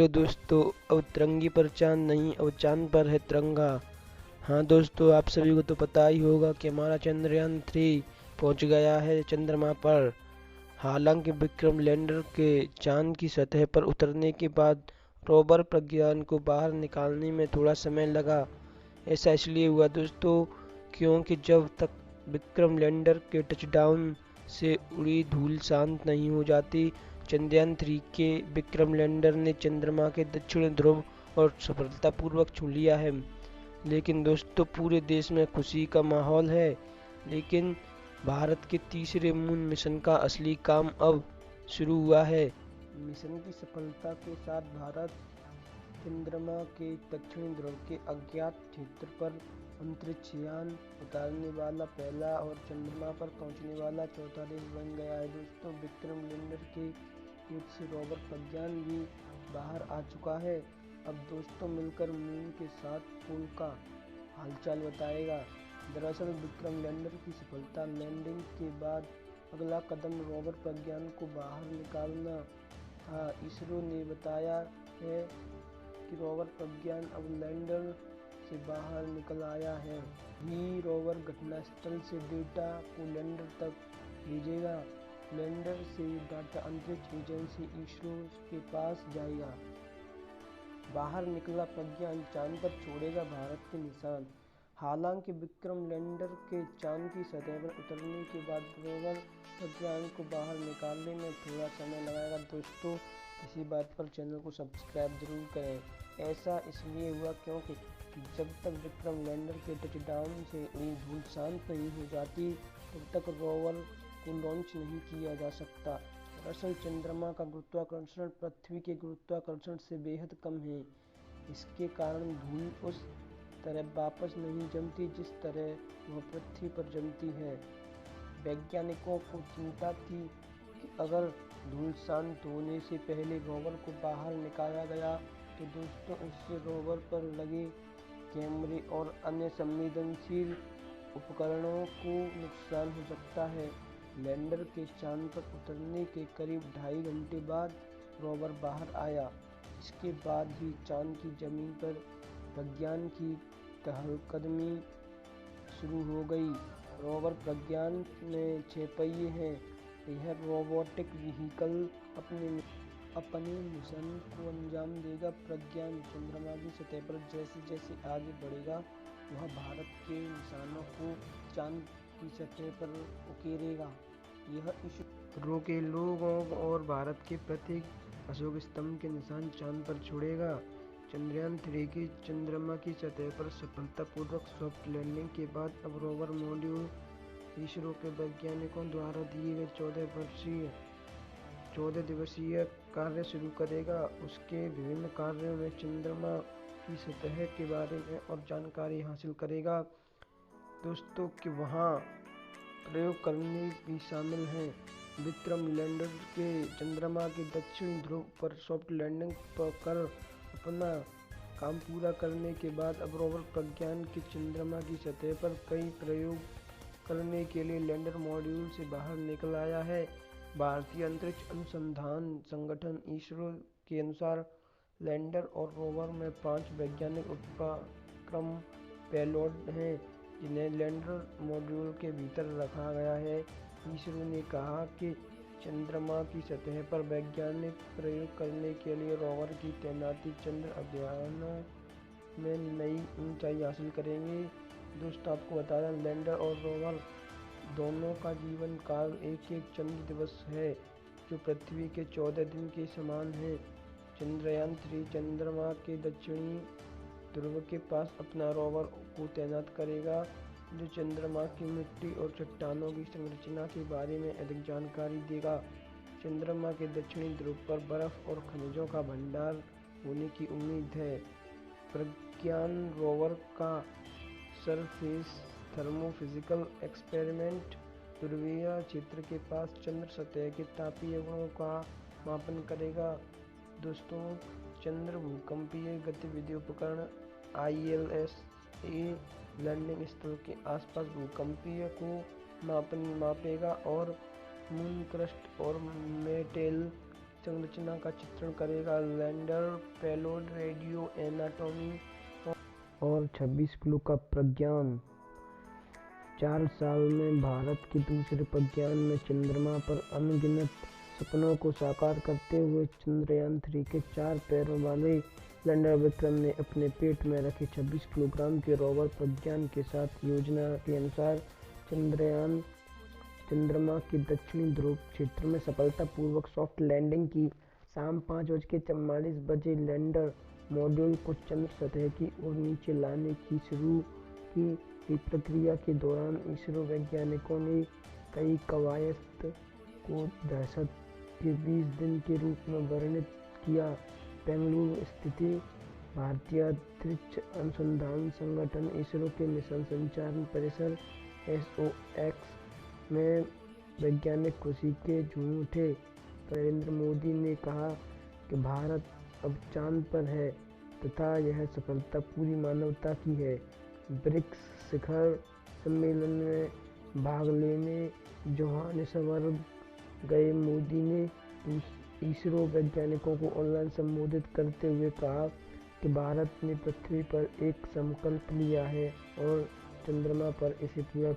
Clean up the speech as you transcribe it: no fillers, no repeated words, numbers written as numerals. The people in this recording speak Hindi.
हेलो दोस्तों। अब तिरंगे पर चांद नहीं, अब चांद पर है तिरंगा। हाँ दोस्तों, आप सभी को तो पता ही होगा कि हमारा चंद्रयान 3 पहुंच गया है चंद्रमा पर। हालांकि विक्रम लैंडर के चांद की सतह पर उतरने के बाद रोवर प्रज्ञान को बाहर निकालने में थोड़ा समय लगा। ऐसा इसलिए हुआ दोस्तों, क्योंकि जब तक विक्रम लैंडर के टचडाउन से उड़ी धूल शांत नहीं हो जाती, चंद्रयान 3 के विक्रम लैंडर ने चंद्रमा के दक्षिणी ध्रुव और सफलतापूर्वक छू लिया है। लेकिन दोस्तों, पूरे देश में खुशी का माहौल है। लेकिन भारत के तीसरे मून मिशन का असली काम अब शुरू हुआ है। मिशन की सफलता के साथ भारत चंद्रमा के दक्षिणी ध्रुव के अज्ञात क्षेत्र पर अंतरिक्ष यान उतारने वाला पहला और चंद्रमा पर पहुंचने वाला चौथा देश बन गया है। दोस्तों, विक्रम लैंडर के पेट से रोवर प्रज्ञान भी बाहर आ चुका है। अब दोस्तों मिलकर मून के 7 पोल का हालचाल बताएगा। दरअसल विक्रम लैंडर की सफलता लैंडिंग के बाद अगला कदम रोवर प्रज्ञान को बाहर निकालना था। इसरो ने बताया है कि रोवर प्रज्ञान अब लैंडर से बाहर निकल आया है। ही रोवर घटनास्थल से डेटा को लैंडर तक भेजेगा। लैंडर से डाटा अंतरिक्ष एजेंसी इसरो के पास जाएगा। बाहर निकला प्रज्ञान चांद पर छोड़ेगा भारत के निशान। हालांकि विक्रम लैंडर के चांद की सतह पर उतरने के बाद रोवर प्रज्ञान को बाहर निकालने में थोड़ा समय लगेगा। दोस्तों, इसी बात पर चैनल को सब्सक्राइब जरूर करें। ऐसा इसलिए हुआ क्योंकि जब तक विक्रम लैंडर के टचडाउन से उड़ी धूल शांत नहीं हो जाती, तब तक रोवर को लॉन्च नहीं किया जा सकता। दरअसल चंद्रमा का गुरुत्वाकर्षण पृथ्वी के गुरुत्वाकर्षण से बेहद कम है। इसके कारण धूल उस तरह वापस नहीं जमती जिस तरह वह पृथ्वी पर जमती है। वैज्ञानिकों को चिंता थी कि अगर धूल शांत होने से पहले रोवर को बाहर निकाला गया तो दोस्तों इससे रोवर पर लगे कैमरे और अन्य संवेदनशील उपकरणों को नुकसान हो सकता है। लैंडर के चांद पर उतरने के करीब 2.5 घंटे बाद रोवर बाहर आया। इसके बाद ही चांद की जमीन पर प्रज्ञान की चहलकदमी शुरू हो गई। रोवर प्रज्ञान में 6 पहिए हैं। यह रोबोटिक व्हीकल अपने मिशन को अंजाम देगा। प्रज्ञान चंद्रमा की सतह पर जैसे जैसे आगे बढ़ेगा, वह भारत के निशानों को चांद की सतह पर उकेरेगा। यह इसरो के लोगों और भारत के प्रत्येक अशोक स्तंभ के निशान चांद पर छोड़ेगा। चंद्रयान 3 की चंद्रमा की सतह पर सफलतापूर्वक सॉफ्ट लैंडिंग के बाद अब रोवर मॉड्यूल इसरो के वैज्ञानिकों द्वारा दिए गए 14 दिवसीय कार्य शुरू करेगा। उसके विभिन्न कार्यों में चंद्रमा की सतह के बारे में और जानकारी हासिल करेगा दोस्तों कि वहाँ प्रयोग करने भी शामिल हैं। विक्रम लैंडर के चंद्रमा के दक्षिणी ध्रुव पर सॉफ्ट लैंडिंग कर अपना काम पूरा करने के बाद अब रोवर प्रज्ञान के चंद्रमा की सतह पर कई प्रयोग करने के लिए लैंडर मॉड्यूल से बाहर निकल आया है। भारतीय अंतरिक्ष अनुसंधान संगठन इसरो के अनुसार लैंडर और रोवर में 5 वैज्ञानिक उपक्रम पेलोड हैं, जिन्हें लैंडर मॉड्यूल के भीतर रखा गया है। इसरो ने कहा कि चंद्रमा की सतह पर वैज्ञानिक प्रयोग करने के लिए रोवर की तैनाती चंद्र अभियानों में नई ऊंचाई हासिल करेंगे। दोस्तों, आपको बता दें, लैंडर और रोवर दोनों का जीवन काल एक चंद्र दिवस है, जो पृथ्वी के 14 दिन के समान है। चंद्रयान 3 चंद्रमा के दक्षिणी ध्रुव के पास अपना रोवर को तैनात करेगा, जो चंद्रमा की मिट्टी और चट्टानों की संरचना के बारे में अधिक जानकारी देगा। चंद्रमा के दक्षिणी ध्रुव पर बर्फ और खनिजों का भंडार होने की उम्मीद है। प्रज्ञान रोवर का सरफेस थर्मोफिजिकल एक्सपेरिमेंट ध्रुवीय क्षेत्र के पास चंद्र सतह के तापीय गुणों का मापन करेगा। दोस्तों, चंद्र भूकंपीय गतिविधि उपकरण ILSA लैंडिंग स्थल के आसपास भूकंपीय को मापेगा और मून क्रस्ट और मेटेल संरचना का चित्रण करेगा। लैंडर पेलोड रेडियो एनाटॉमी और 26 किलो का प्रज्ञान। 4 साल में भारत के दूसरे प्रज्ञान में चंद्रमा पर अनगिनत सपनों को साकार करते हुए चंद्रयान 3 के 4 पैरों वाले लैंडर विक्रम ने अपने पेट में रखे 26 किलोग्राम के रोवर प्रज्ञान के साथ योजना के अनुसार चंद्रयान चंद्रमा के दक्षिणी ध्रुव क्षेत्र में सफलतापूर्वक सॉफ्ट लैंडिंग की। शाम 5:44 बजे लैंडर मॉड्यूल को चंद्र सतह की ओर नीचे लाने की शुरू की प्रक्रिया के दौरान इसरो वैज्ञानिकों ने कई कवायद को दहशत के 20 दिन के रूप में वर्णित किया। बेंगलुरु स्थित भारतीय अंतरिक्ष अनुसंधान संगठन इसरो के मिशन संचालन परिसर SOX में वैज्ञानिक खुशी के झूम उठे। नरेंद्र मोदी ने कहा कि भारत अब चांद पर है तथा यह सफलता पूरी मानवता की है। ब्रिक्स शिखर सम्मेलन में भाग लेने जोहानिसबर्ग गए मोदी ने इसरो वैज्ञानिकों को ऑनलाइन संबोधित करते हुए कहा कि भारत ने पृथ्वी पर एक संकल्प लिया है और चंद्रमा पर इसे पूरा